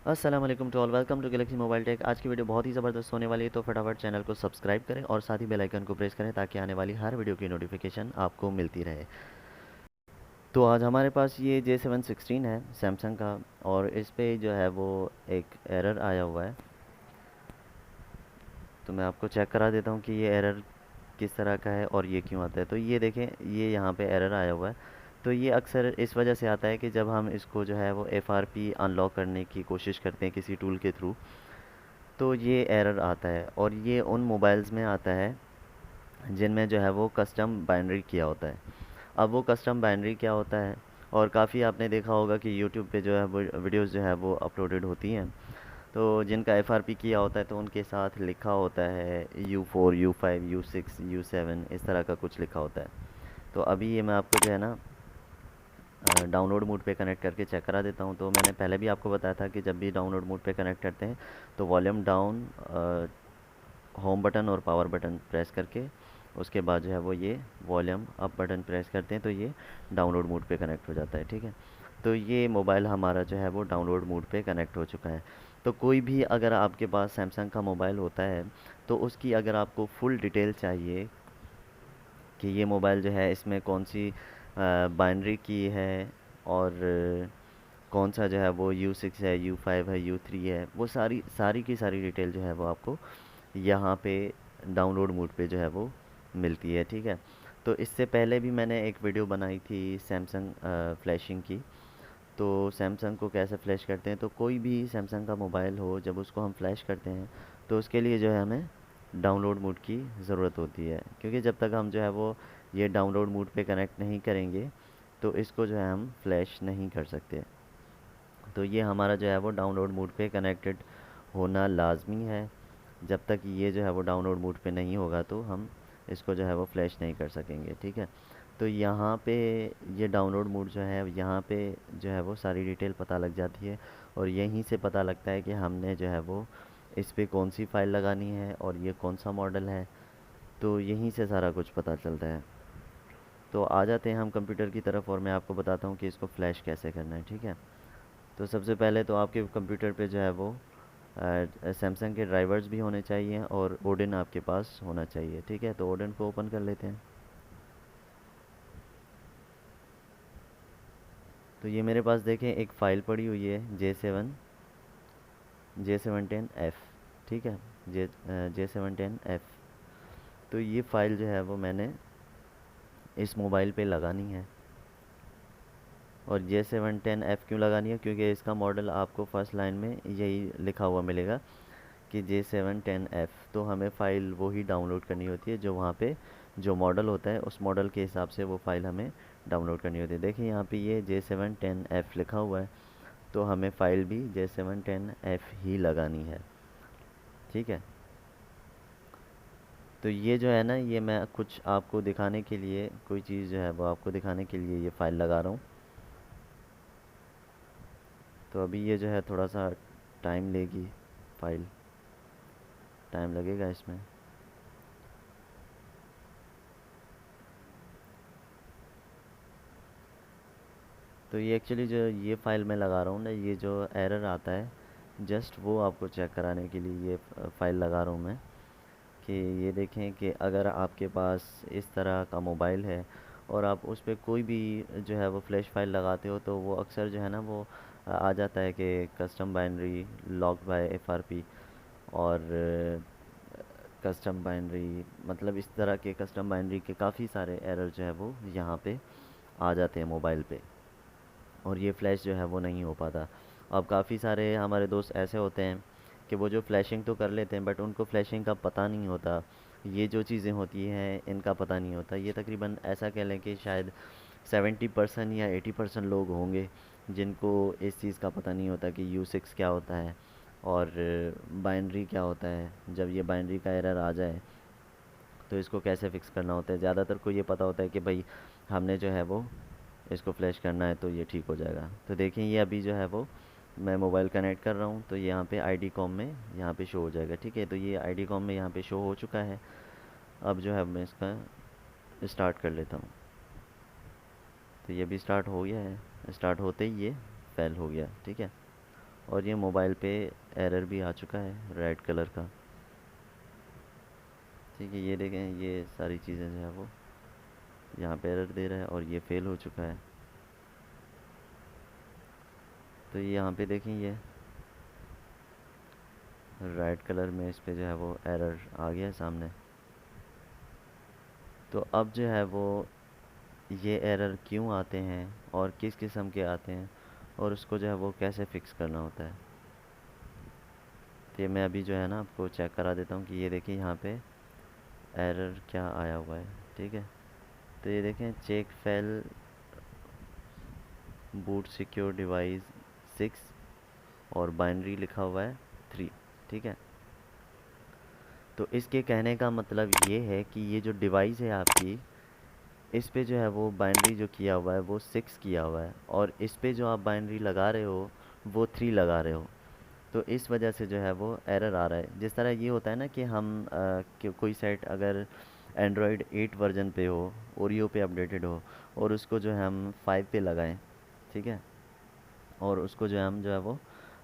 अस्सलाम वालेकुम to all, welcome to Galaxy Mobile Tech. आज की वीडियो बहुत ही ज़बरदस्त होने वाली है, तो फटाफट चैनल को सब्सक्राइब करें और साथ ही बेल आइकन को प्रेस करें ताकि आने वाली हर वीडियो की नोटिफिकेशन आपको मिलती रहे। तो आज हमारे पास ये J7 16 है सैमसंग का, और इस पे जो है वो एक एरर आया हुआ है। तो मैं आपको चेक करा देता हूँ कि ये एरर किस तरह का है और ये क्यों आता है। तो ये देखें, ये यहाँ पे एरर आया हुआ है। तो ये अक्सर इस वजह से आता है कि जब हम इसको जो है वो FRP अनलॉक करने की कोशिश करते हैं किसी टूल के थ्रू, तो ये एरर आता है। और ये उन मोबाइल्स में आता है जिनमें जो है वो कस्टम बाइनरी किया होता है। अब वो कस्टम बाइनरी क्या होता है, और काफ़ी आपने देखा होगा कि यूट्यूब पे जो है वो वीडियोस जो है वो अपलोडेड होती हैं। तो जिनका FRP किया होता है तो उनके साथ लिखा होता है U4 U5 U6 U7, इस तरह का कुछ लिखा होता है। तो अभी ये मैं आपको जो है ना डाउनलोड मोड पे कनेक्ट करके चेक करा देता हूँ। तो मैंने पहले भी आपको बताया था कि जब भी डाउनलोड मोड पे कनेक्ट करते हैं तो वॉल्यूम डाउन, होम बटन और पावर बटन प्रेस करके उसके बाद जो है वो ये वॉल्यूम अप बटन प्रेस करते हैं तो ये डाउनलोड मोड पे कनेक्ट हो जाता है। ठीक है, तो ये मोबाइल हमारा जो है वो डाउनलोड मोड पे कनेक्ट हो चुका है। तो कोई भी अगर आपके पास सैमसंग का मोबाइल होता है तो उसकी अगर आपको फुल डिटेल चाहिए कि ये मोबाइल जो है इसमें कौन सी बाइनरी की है, और कौन सा जो है वो U6 है, U5 है, U3 है, वो सारी सारी की सारी डिटेल जो है वो आपको यहाँ पे डाउनलोड मोड पे जो है वो मिलती है। ठीक है, तो इससे पहले भी मैंने एक वीडियो बनाई थी सैमसंग फ्लैशिंग की। तो सैमसंग को कैसे फ्लैश करते हैं, तो कोई भी सैमसंग का मोबाइल हो जब उसको हम फ्लैश करते हैं तो उसके लिए जो है हमें डाउनलोड मोड की ज़रूरत होती है, क्योंकि जब तक हम जो है वो ये डाउनलोड मोड पे कनेक्ट नहीं करेंगे तो इसको जो है हम फ्लैश नहीं कर सकते। तो ये हमारा जो है वो डाउनलोड मोड पे कनेक्टेड होना लाजमी है। जब तक ये जो है वो डाउनलोड मोड पे नहीं होगा तो हम इसको जो है वो फ्लैश नहीं कर सकेंगे। ठीक है, तो यहाँ पे ये डाउनलोड मोड जो है यहाँ पे जो है वो सारी डिटेल पता लग जाती है, और यहीं से पता लगता है कि हमने जो है वो इस पे कौन सी फ़ाइल लगानी है और ये कौन सा मॉडल है। तो यहीं से सारा कुछ पता चलता है। तो आ जाते हैं हम कंप्यूटर की तरफ और मैं आपको बताता हूँ कि इसको फ्लैश कैसे करना है। ठीक है, तो सबसे पहले तो आपके कंप्यूटर पे जो है वो सैमसंग के ड्राइवर्स भी होने चाहिए और ओडिन आपके पास होना चाहिए। ठीक है, तो ओडिन को ओपन कर लेते हैं। तो ये मेरे पास देखें एक फ़ाइल पड़ी हुई है J710F। ठीक है, J710F। तो ये फ़ाइल जो है वो मैंने इस मोबाइल पे लगानी है। और J710F क्यों लगानी है, क्योंकि इसका मॉडल आपको फर्स्ट लाइन में यही लिखा हुआ मिलेगा कि J710F। तो हमें फ़ाइल वो ही डाउनलोड करनी होती है जो वहाँ पे जो मॉडल होता है उस मॉडल के हिसाब से वो फ़ाइल हमें डाउनलोड करनी होती है। देखिए यहाँ पे ये J710F लिखा हुआ है, तो हमें फ़ाइल भी J710F ही लगानी है। ठीक है, तो ये जो है ना, ये मैं कुछ आपको दिखाने के लिए, कोई चीज़ जो है वो आपको दिखाने के लिए ये फ़ाइल लगा रहा हूँ। तो अभी ये जो है थोड़ा सा टाइम लेगी फ़ाइल, टाइम लगेगा इसमें। तो ये एक्चुअली जो ये फ़ाइल मैं लगा रहा हूँ ना, ये जो एरर आता है जस्ट वो आपको चेक कराने के लिए ये फ़ाइल लगा रहा हूँ मैं। कि ये देखें कि अगर आपके पास इस तरह का मोबाइल है और आप उस पर कोई भी जो है वो फ्लैश फाइल लगाते हो तो वो अक्सर जो है ना वो आ जाता है कि custom binary locked by FRP, और कस्टम बाइनरी, मतलब इस तरह के कस्टम बाइनरी के काफ़ी सारे एरर जो है वो यहाँ पे आ जाते हैं मोबाइल पे, और ये फ़्लैश जो है वो नहीं हो पाता। अब काफ़ी सारे हमारे दोस्त ऐसे होते हैं कि वो जो फ्लैशिंग तो कर लेते हैं बट उनको फ्लैशिंग का पता नहीं होता। ये जो चीज़ें होती हैं इनका पता नहीं होता। ये तकरीबन ऐसा कह लें कि शायद 70% या 80% लोग होंगे जिनको इस चीज़ का पता नहीं होता कि U6 क्या होता है और बाइनरी क्या होता है। जब ये बाइनरी का एरर आ जाए तो इसको कैसे फ़िक्स करना होता है। ज़्यादातर को ये पता होता है कि भाई हमने जो है वो इसको फ्लैश करना है तो ये ठीक हो जाएगा। तो देखें ये अभी जो है वो मैं मोबाइल कनेक्ट कर रहा हूँ तो यहाँ पे ID कॉम में यहाँ पे शो हो जाएगा। ठीक है, तो ये ID कॉम में यहाँ पे शो हो चुका है। अब जो है मैं इसका स्टार्ट कर लेता हूँ। तो ये भी स्टार्ट हो गया है। स्टार्ट होते ही ये फेल हो गया। ठीक है, और ये मोबाइल पे एरर भी आ चुका है रेड कलर का। ठीक है, ये देखें, ये सारी चीज़ें जो है वो यहाँ पे एरर दे रहा है और ये फेल हो चुका है। तो ये यहाँ पे देखें, ये रेड कलर में इस पे जो है वो एरर आ गया है सामने। तो अब जो है वो ये एरर क्यों आते हैं और किस किस्म के आते हैं और उसको जो है वो कैसे फ़िक्स करना होता है, तो ये मैं अभी जो है ना आपको चेक करा देता हूँ कि ये देखिए यहाँ पे एरर क्या आया हुआ है। ठीक है, तो ये देखें, check fail boot secure device 6 और बाइनरी लिखा हुआ है 3। ठीक है, तो इसके कहने का मतलब ये है कि ये जो डिवाइस है आपकी, इस पे जो है वो बाइनरी जो किया हुआ है वो 6 किया हुआ है और इस पे जो आप बाइनरी लगा रहे हो वो 3 लगा रहे हो। तो इस वजह से जो है वो एरर आ रहा है। जिस तरह ये होता है ना कि हम कोई साइट अगर एंड्रॉयड 8 वर्जन पे हो, ओरियो पे अपडेटेड हो और उसको जो है हम 5 पे लगाएं, ठीक है, और उसको जो है हम जो है वो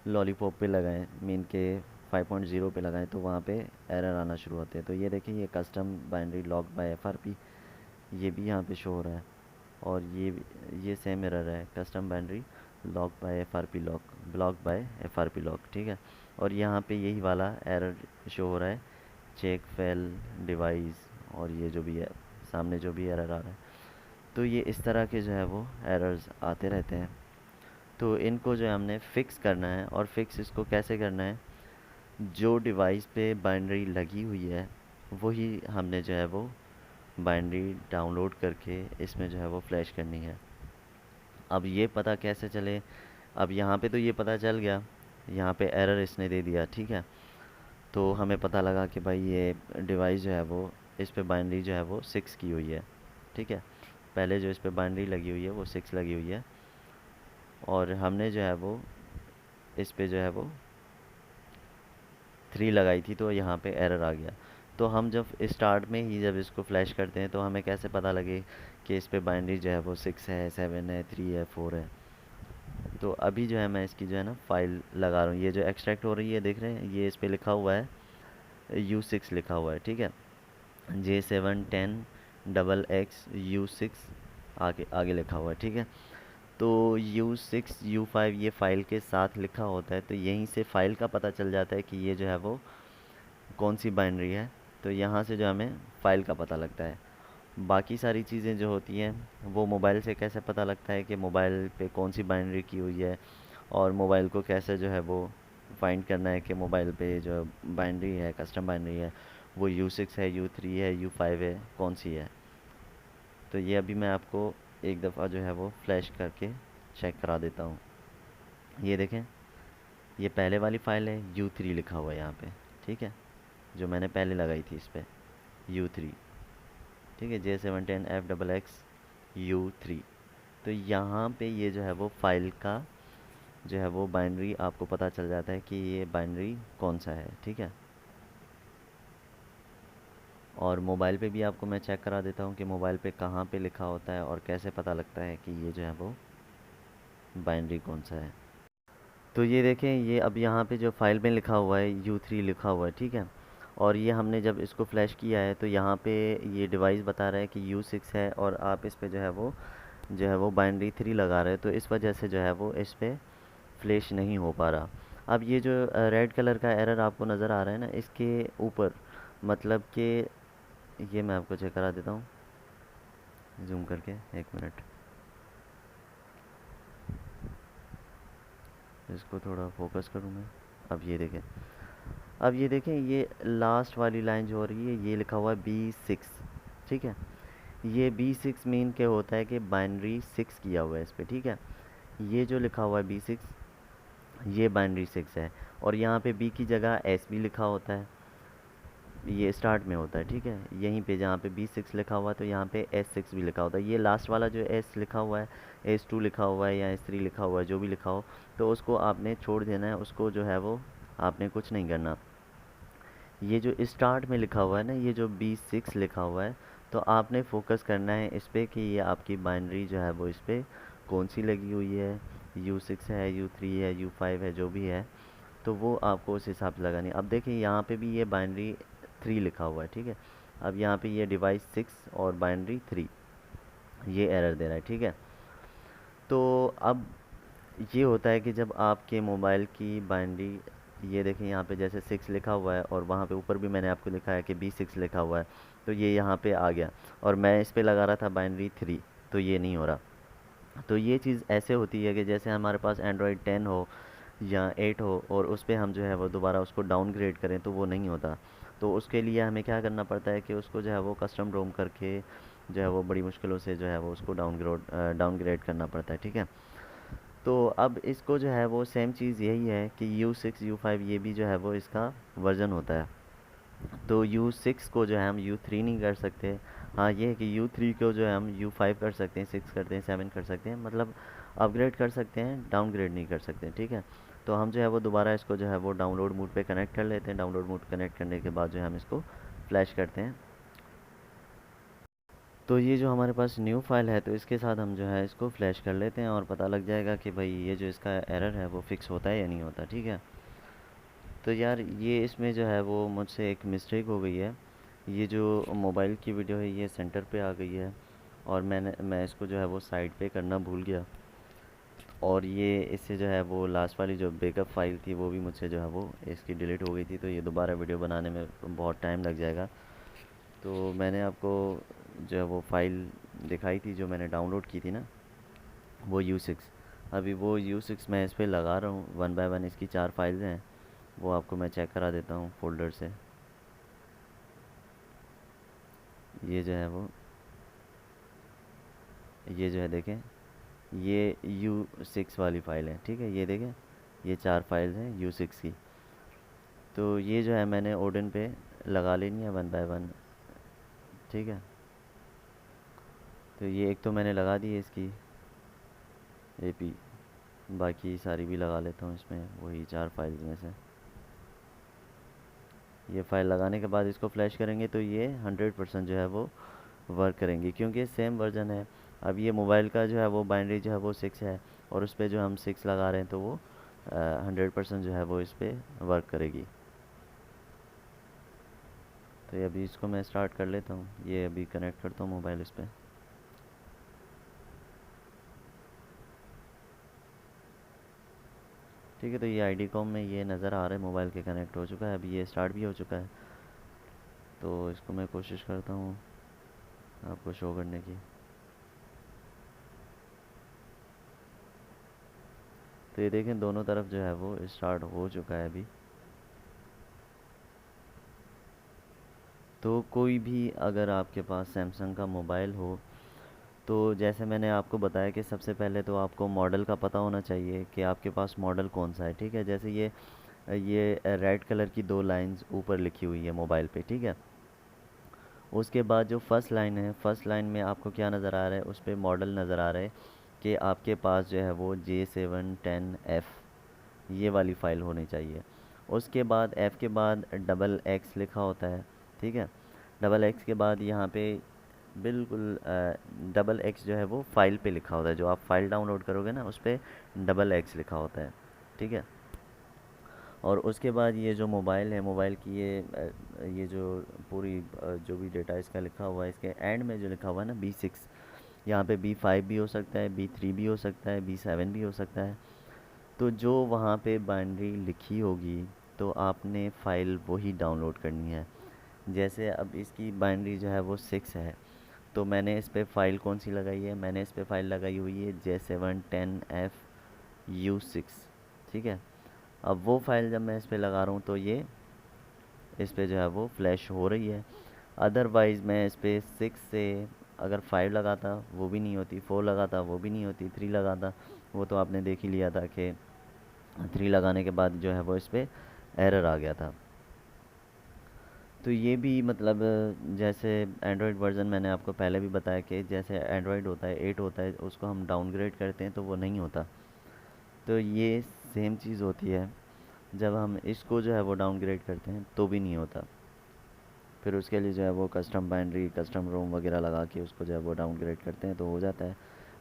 लॉलीपॉप पे लगाएं, मीन के 5.0 पे लगाएं, तो वहाँ पे एरर आना शुरू होते हैं। तो ये देखिए, ये custom binary lock bye FRP ये भी यहाँ पे शो हो रहा है और ये सेम एरर है, custom binary lock bye FRP lock, block bye FRP lock. ठीक है, और यहाँ पे यही वाला एरर शो हो रहा है, चेक फेल डिवाइस, और ये जो भी है सामने जो भी एरर आ रहा है। तो ये इस तरह के जो है वो एरर्स आते रहते हैं। तो इनको जो है हमने फ़िक्स करना है, और फिक्स इसको कैसे करना है, जो डिवाइस पे बाइनरी लगी हुई है वही हमने जो है वो बाइनरी डाउनलोड करके इसमें जो है वो फ्लैश करनी है। अब ये पता कैसे चले, अब यहाँ पे तो ये पता चल गया, यहाँ पे एरर इसने दे दिया। ठीक है, तो हमें पता लगा कि भाई ये डिवाइस जो है वो, इस पे बाइनरी जो है वो 6 की हुई है। ठीक है, पहले जो इस पे बाइनरी लगी हुई है वो 6 लगी हुई है और हमने जो है वो इस पे जो है वो 3 लगाई थी, तो यहाँ पे एरर आ गया। तो हम जब स्टार्ट में ही जब इसको फ्लैश करते हैं तो हमें कैसे पता लगे कि इस पे बाइनरी जो है वो 6 है, 7 है, 3 है, 4 है। तो अभी जो है मैं इसकी जो है ना फाइल लगा रहा हूँ, ये जो एक्सट्रैक्ट हो रही है देख रहे हैं, ये इस पे लिखा हुआ है U6 लिखा हुआ है। ठीक है, J710XX U6 आगे आगे लिखा हुआ है। ठीक है, तो U6 U5 ये फ़ाइल के साथ लिखा होता है, तो यहीं से फ़ाइल का पता चल जाता है कि ये जो है वो कौन सी बाइनरी है। तो यहाँ से जो हमें फ़ाइल का पता लगता है। बाकी सारी चीज़ें जो होती हैं वो मोबाइल से कैसे पता लगता है कि मोबाइल पे कौन सी बाइनरी की हुई है, और मोबाइल को कैसे जो है वो फाइंड करना है कि मोबाइल पे जो बाइनरी है, कस्टम बाइनरी है, वो U6 है, U3 है, U5 है, कौन सी है। तो ये अभी मैं आपको एक दफ़ा जो है वो फ्लैश करके चेक करा देता हूँ। ये देखें, ये पहले वाली फ़ाइल है, U3 लिखा हुआ है यहाँ पे। ठीक है, जो मैंने पहले लगाई थी इस पर U3। ठीक है, J710FXX U3। तो यहाँ पे ये जो है वो फ़ाइल का जो है वो बाइनरी आपको पता चल जाता है कि ये बाइनरी कौन सा है। ठीक है, और मोबाइल पे भी आपको मैं चेक करा देता हूँ कि मोबाइल पे कहाँ पे लिखा होता है और कैसे पता लगता है कि ये जो है वो बाइनरी कौन सा है। तो ये देखें, ये अब यहाँ पे जो फाइल में लिखा हुआ है U3 लिखा हुआ है। ठीक है, और ये हमने जब इसको फ्लैश किया है तो यहाँ पे ये डिवाइस बता रहा है कि U6 है, और आप इस पे जो है वो बाइनरी 3 लगा रहे हैं, तो इस वजह से जो है वो इस पे फ्लैश नहीं हो पा रहा। अब ये जो रेड कलर का एरर आपको नज़र आ रहा है ना, इसके ऊपर मतलब कि, ये मैं आपको चेक करा देता हूँ जूम करके, 1 मिनट, इसको थोड़ा फोकस करूँ मैं। अब ये देखें, ये लास्ट वाली लाइन जो हो रही है ये लिखा हुआ है B6। ठीक है, ये B6 मीन के होता है कि बाइनरी 6 किया हुआ है इस पर। ठीक है, ये जो लिखा हुआ है B6 ये बाइनरी 6 है, और यहाँ पे B की जगह S भी लिखा होता है, ये स्टार्ट में होता है। ठीक है, यहीं पे जहाँ पे B6 लिखा हुआ है तो यहाँ पे S6 भी लिखा होता है। ये लास्ट वाला जो S लिखा हुआ है, S2 लिखा हुआ है या S3 लिखा हुआ है, जो भी लिखा हो, तो उसको आपने छोड़ देना है, उसको जो है वो आपने कुछ नहीं करना। ये जो स्टार्ट में लिखा हुआ है ना, ये जो B6 लिखा हुआ है, तो आपने फोकस करना है इस पे कि ये आपकी बाइनरी जो है वो इस पे कौन सी लगी हुई है, U6 है, U3 है, U5 है, जो भी है, तो वो आपको उस हिसाब से लगानी है। अब देखिए यहाँ पे भी ये बाइनरी 3 लिखा हुआ है, ठीक है। अब यहाँ पे ये डिवाइस 6 और बाइनरी 3 ये एरर दे रहा है, ठीक है। तो अब ये होता है कि जब आपके मोबाइल की बाइनरी, ये देखें यहाँ पे जैसे 6 लिखा हुआ है और वहाँ पे ऊपर भी मैंने आपको लिखा है कि B6 लिखा हुआ है, तो ये यहाँ पे आ गया और मैं इस पे लगा रहा था बाइनरी 3, तो ये नहीं हो रहा। तो ये चीज़ ऐसे होती है कि जैसे हमारे पास एंड्रॉयड 10 हो या 8 हो और उस पे हम जो है वो दोबारा उसको डाउनग्रेड करें तो वो नहीं होता। तो उसके लिए हमें क्या करना पड़ता है कि उसको जो है वो कस्टम रोम करके जो है वो बड़ी मुश्किलों से जो है वो उसको डाउनग्रेड करना पड़ता है, ठीक है। तो अब इसको जो है वो सेम चीज़ यही है कि U6 U5 ये भी जो है वो इसका वर्जन होता है। तो U6 को जो है हम U3 नहीं कर सकते। हाँ, ये है कि U3 को जो है हम U5 कर सकते हैं, 6 करते हैं, 7 कर सकते हैं, मतलब अपग्रेड कर सकते हैं, डाउनग्रेड नहीं कर सकते, ठीक है। तो हम जो है वो दोबारा इसको जो है वो डाउनलोड मोड पे कनेक्ट कर लेते हैं। डाउनलोड मोड कनेक्ट करने के बाद जो है हम इसको फ्लैश करते हैं। तो ये जो हमारे पास न्यू फाइल है, तो इसके साथ हम जो है इसको फ्लैश कर लेते हैं और पता लग जाएगा कि भाई ये जो इसका एरर है वो फिक्स होता है या नहीं होता, ठीक है। तो यार ये इसमें जो है वो मुझसे एक मिस्टेक हो गई है। ये जो मोबाइल की वीडियो है ये सेंटर पे आ गई है और मैं इसको जो है वो साइड पे करना भूल गया, और ये इससे जो है वो लास्ट वाली जो बैकअप फ़ाइल थी वो भी मुझसे जो है वो इसकी डिलीट हो गई थी। तो ये दोबारा वीडियो बनाने में बहुत टाइम लग जाएगा। तो मैंने आपको जो है वो फ़ाइल दिखाई थी जो मैंने डाउनलोड की थी ना, वो U6। अभी वो U6 मैं इस पर लगा रहा हूँ, वन बाय वन इसकी 4 फाइल्स हैं, वो आपको मैं चेक करा देता हूँ फ़ोल्डर से। ये जो है वो, ये जो है देखें, ये U6 वाली फ़ाइल है, ठीक है। ये देखें, ये 4 फाइल्स हैं U6 की। तो ये जो है मैंने ओडन पे लगा लेनी है वन बाय वन, ठीक है। तो ये एक तो मैंने लगा दी है इसकी AP, बाकी सारी भी लगा लेता हूँ इसमें, वही 4 फाइल्स में से। ये फ़ाइल लगाने के बाद इसको फ्लैश करेंगे तो ये 100% जो है वो वर्क करेंगी, क्योंकि सेम वर्जन है। अब ये मोबाइल का जो है वो बाइनरी जो है वो 6 है और उस पर जो हम 6 लगा रहे हैं, तो वो 100% जो है वो इस पर वर्क करेगी। तो ये अभी इसको मैं स्टार्ट कर लेता हूँ, ये अभी कनेक्ट करता हूँ मोबाइल इस पर। ठीक है, तो ये ID कॉम में ये नज़र आ रहा है मोबाइल के कनेक्ट हो चुका है, अभी ये स्टार्ट भी हो चुका है। तो इसको मैं कोशिश करता हूँ आपको शो करने की। तो ये देखें दोनों तरफ जो है वो स्टार्ट हो चुका है अभी। तो कोई भी अगर आपके पास सैमसंग का मोबाइल हो, तो जैसे मैंने आपको बताया कि सबसे पहले तो आपको मॉडल का पता होना चाहिए कि आपके पास मॉडल कौन सा है, ठीक है। जैसे ये रेड कलर की 2 लाइंस ऊपर लिखी हुई है मोबाइल पे, ठीक है। उसके बाद जो फर्स्ट लाइन है, फर्स्ट लाइन में आपको क्या नज़र आ रहा है, उस पर मॉडल नज़र आ रहा है कि आपके पास जो है वो J710F ये वाली फ़ाइल होनी चाहिए। उसके बाद F के बाद XX लिखा होता है, ठीक है। XX के बाद यहाँ पे बिल्कुल XX जो है वो फ़ाइल पे लिखा होता है, जो आप फ़ाइल डाउनलोड करोगे ना उस पर XX लिखा होता है, ठीक है। और उसके बाद ये जो मोबाइल है, मोबाइल की ये जो पूरी जो भी डेटा इसका लिखा हुआ है, इसके एंड में जो लिखा हुआ है ना B6, यहाँ पे B5 भी हो सकता है, B3 भी हो सकता है, B7 भी हो सकता है। तो जो वहाँ पे बाइनरी लिखी होगी तो आपने फ़ाइल वही डाउनलोड करनी है। जैसे अब इसकी बाइनरी जो है वो 6 है, तो मैंने इस पे फ़ाइल कौन सी लगाई है, मैंने इस पे फ़ाइल लगाई हुई है J710F U6, ठीक है। अब वो फ़ाइल जब मैं इस पे लगा रहा हूँ तो ये इस पे जो है वो फ्लैश हो रही है। अदरवाइज़ मैं इस पे 6 से अगर 5 लगाता वो भी नहीं होती, 4 लगाता वो भी नहीं होती, 3 लगाता वो तो आपने देख ही लिया था कि 3 लगाने के बाद जो है वो इस पे एरर आ गया था। तो ये भी मतलब जैसे एंड्रॉयड वर्ज़न मैंने आपको पहले भी बताया कि जैसे एंड्रॉयड होता है 8 होता है, उसको हम डाउनग्रेड करते हैं तो वो नहीं होता। तो ये सेम चीज़ होती है, जब हम इसको जो है वो डाउनग्रेड करते हैं तो भी नहीं होता। फिर उसके लिए जो है वो कस्टम बाइनरी, कस्टम रोम वगैरह लगा के उसको जो है वो डाउनग्रेड करते हैं तो हो जाता है।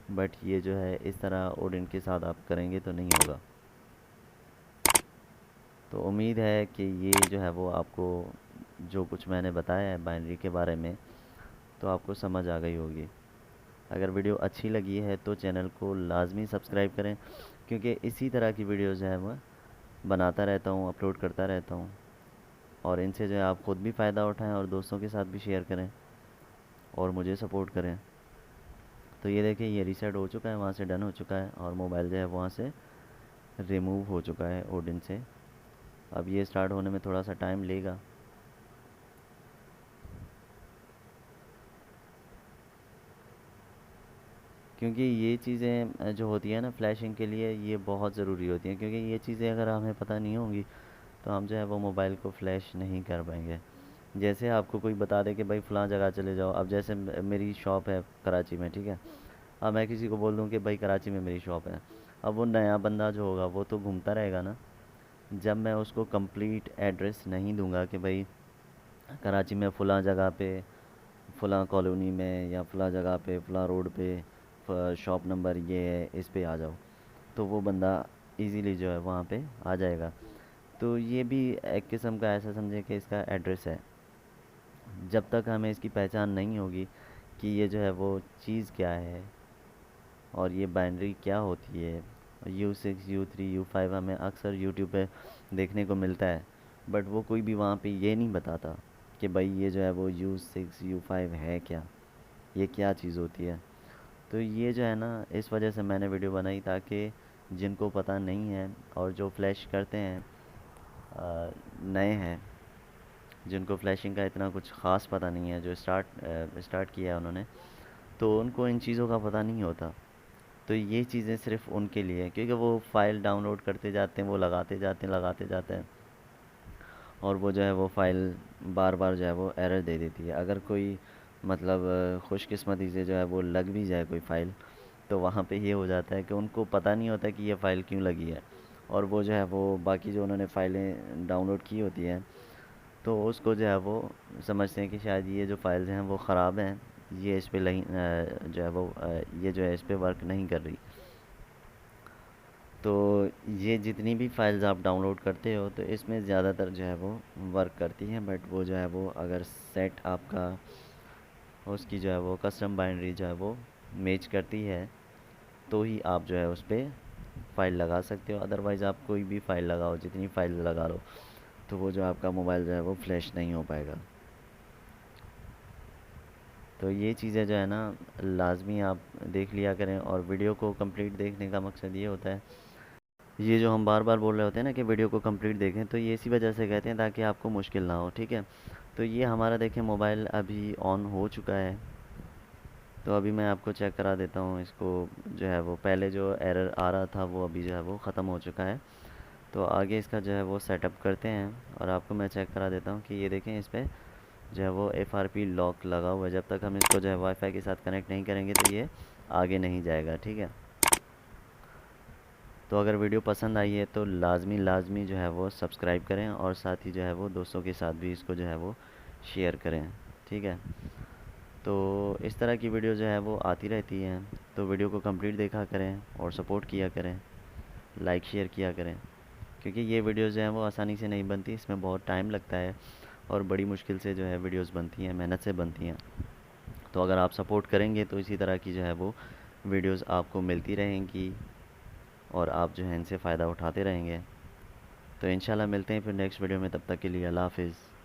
बट ये जो है इस तरह ओडिन के साथ आप करेंगे तो नहीं होगा। तो उम्मीद है कि ये जो है वो आपको जो कुछ मैंने बताया है बाइनरी के बारे में तो आपको समझ आ गई होगी। अगर वीडियो अच्छी लगी है तो चैनल को लाजमी सब्सक्राइब करें, क्योंकि इसी तरह की वीडियोज़ जो है मैं बनाता रहता हूँ, अपलोड करता रहता हूँ। और इनसे जो है आप ख़ुद भी फ़ायदा उठाएं और दोस्तों के साथ भी शेयर करें और मुझे सपोर्ट करें। तो ये देखिए ये रीसेट हो चुका है, वहाँ से डन हो चुका है और मोबाइल जो है वहाँ से रिमूव हो चुका है ओडिन से। अब ये स्टार्ट होने में थोड़ा सा टाइम लेगा। क्योंकि ये चीज़ें जो होती है ना फ्लैशिंग के लिए, ये बहुत ज़रूरी होती हैं, क्योंकि ये चीज़ें अगर हमें पता नहीं होंगी तो हम जो है वो मोबाइल को फ्लैश नहीं कर पाएंगे। जैसे आपको कोई बता दे कि भाई फ़लाँ जगह चले जाओ, अब जैसे मेरी शॉप है कराची में, ठीक है। अब मैं किसी को बोल दूँ कि भाई कराची में मेरी शॉप है, अब वो नया बंदा जो होगा वो तो घूमता रहेगा ना। जब मैं उसको कंप्लीट एड्रेस नहीं दूंगा कि भाई कराची में फ़लाँ जगह पे, फ़लाँ कॉलोनी में, या फ़लाँ जगह पे, फ़लाँ रोड पे शॉप नंबर ये है, इस पे आ जाओ, तो वो बंदा इजीली जो है वहाँ पे आ जाएगा। तो ये भी एक किस्म का ऐसा समझे कि इसका एड्रेस है। जब तक हमें इसकी पहचान नहीं होगी कि ये जो है वो चीज़ क्या है और ये बाइनरी क्या होती है, U6 U3 U5 हमें अक्सर यूट्यूब पे देखने को मिलता है, बट वो कोई भी वहाँ पे ये नहीं बताता कि भाई ये जो है वो U6 U5 है क्या, ये क्या चीज़ होती है। तो ये जो है ना इस वजह से मैंने वीडियो बनाई, ताकि जिनको पता नहीं है और जो फ्लैश करते हैं नए हैं, जिनको फ्लैशिंग का इतना कुछ ख़ास पता नहीं है, जो स्टार्ट किया है उन्होंने, तो उनको इन चीज़ों का पता नहीं होता। तो ये चीज़ें सिर्फ़ उनके लिए है, क्योंकि वो फ़ाइल डाउनलोड करते जाते हैं, वो लगाते जाते हैं और वो जो है वो फ़ाइल बार बार जो है वो एरर दे देती है। अगर कोई मतलब खुशकिस्मती से जो है वो लग भी जाए कोई फ़ाइल, तो वहाँ पे ये हो जाता है कि उनको पता नहीं होता कि ये फ़ाइल क्यों लगी है, और वो जो है वो बाकी जो उन्होंने फ़ाइलें डाउनलोड की होती हैं तो उसको जो है वो समझते हैं कि शायद ये जो फ़ाइल्स हैं वो ख़राब हैं, ये इस पे नहीं जो है वो ये जो है इस पे वर्क नहीं कर रही। तो ये जितनी भी फाइल्स आप डाउनलोड करते हो तो इसमें ज़्यादातर जो है वो वर्क करती हैं, बट वो जो है वो अगर सेट आपका उसकी जो है वो कस्टम बाइनरी जो है वो मैच करती है तो ही आप जो है उस पर फ़ाइल लगा सकते हो। अदरवाइज़ आप कोई भी फ़ाइल लगाओ, जितनी फ़ाइल लगा लो, तो वो जो आपका मोबाइल जो है वो फ्लैश नहीं हो पाएगा। तो ये चीज़ें जो है ना लाजमी आप देख लिया करें, और वीडियो को कंप्लीट देखने का मकसद ये होता है, ये जो हम बार बार बोल रहे होते हैं ना कि वीडियो को कंप्लीट देखें, तो ये इसी वजह से कहते हैं ताकि आपको मुश्किल ना हो, ठीक है। तो ये हमारा देखें मोबाइल अभी ऑन हो चुका है। तो अभी मैं आपको चेक करा देता हूँ इसको, जो है वो पहले जो एरर आ रहा था वो अभी जो है वो ख़त्म हो चुका है। तो आगे इसका जो है वो सेटअप करते हैं और आपको मैं चेक करा देता हूँ कि ये देखें इस पर जो है वो FRP लॉक लगा हुआ है। जब तक हम इसको जो है वाईफाई के साथ कनेक्ट नहीं करेंगे तो ये आगे नहीं जाएगा, ठीक है। तो अगर वीडियो पसंद आई है तो लाजमी लाजमी जो है वो सब्सक्राइब करें, और साथ ही जो है वो दोस्तों के साथ भी इसको जो है वो शेयर करें, ठीक है। तो इस तरह की वीडियो जो है वो आती रहती हैं, तो वीडियो को कंप्लीट देखा करें और सपोर्ट किया करें, लाइक शेयर किया करें, क्योंकि ये वीडियोज़ जो हैं वो आसानी से नहीं बनती, इसमें बहुत टाइम लगता है और बड़ी मुश्किल से जो है वीडियोज़ बनती हैं, मेहनत से बनती हैं। तो अगर आप सपोर्ट करेंगे तो इसी तरह की जो है वो वीडियोज़ आपको मिलती रहेंगी और आप जो है इनसे फ़ायदा उठाते रहेंगे। तो इंशाल्लाह मिलते हैं फिर नेक्स्ट वीडियो में, तब तक के लिए अल्लाह हाफ़िज़।